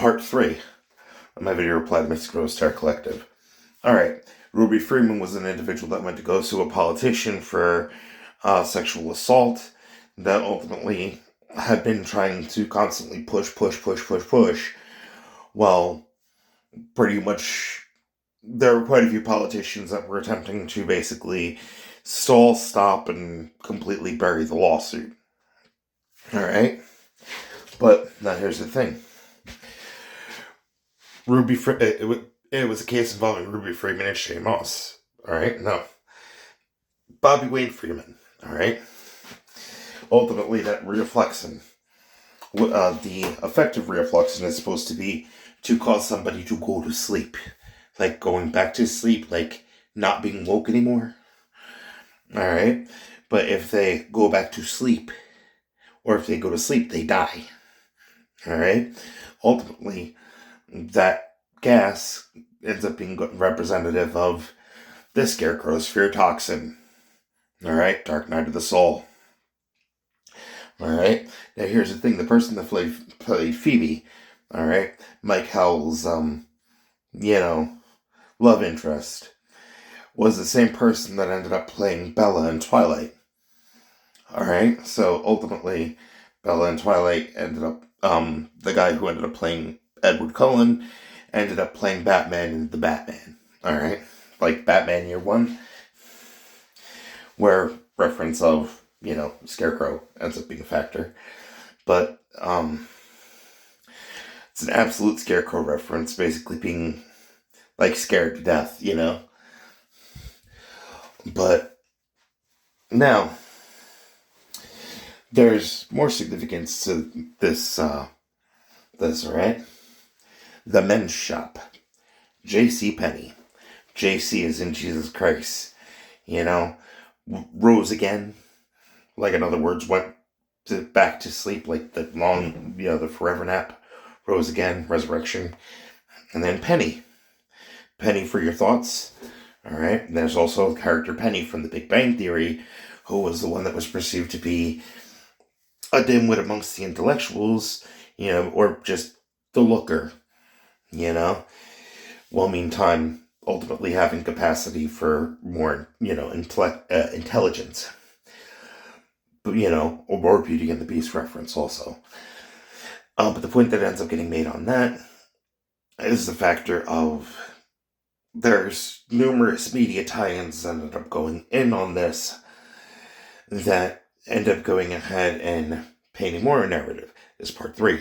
part 3 of my video reply to Mystic Rose Star Collective. Alright, Ruby Freeman was an individual that went to go sue a politician for sexual assault that ultimately had been trying to constantly push. Well, pretty much there were quite a few politicians that were attempting to basically stall, stop, and completely bury the lawsuit. Alright? But now here's the thing. It was a case involving Ruby Freeman and Shane Moss. Alright? No. Bobby Wayne Freeman. Alright? Ultimately, that reflexin. The effect of reflexin is supposed to be to cause somebody to go to sleep. Like going back to sleep, like not being woke anymore. Alright? But if they go back to sleep, or if they go to sleep, they die. Alright? Ultimately, that gas ends up being representative of the Scarecrow's fear toxin. Alright? Dark Night of the Soul. Alright? Now here's the thing. The person that played Phoebe, alright? Mike Howell's, love interest, was the same person that ended up playing Bella in Twilight. Alright? So ultimately, Bella in Twilight ended up, the guy who ended up playing Edward Cullen ended up playing Batman in The Batman. Alright? Like Batman Year One, where reference of, Scarecrow ends up being a factor. But, it's an absolute Scarecrow reference, basically being, like, scared to death, But, now, there's more significance to this, right? The Men's Shop. J.C. Penney. J.C. is in Jesus Christ. Rose again. Like, in other words, went back to sleep, like the long, the forever nap. Rose again, resurrection. And then Penny. Penny for your thoughts. Alright, and there's also the character Penny from The Big Bang Theory, who was the one that was perceived to be a dimwit amongst the intellectuals, or just the looker, While meantime, ultimately having capacity for more, intelligence. But, or Beauty and the Beast reference also. But the point that ends up getting made on that is the factor of there's numerous media tie-ins that ended up going in on this that end up going ahead and painting more narrative. This is part 3.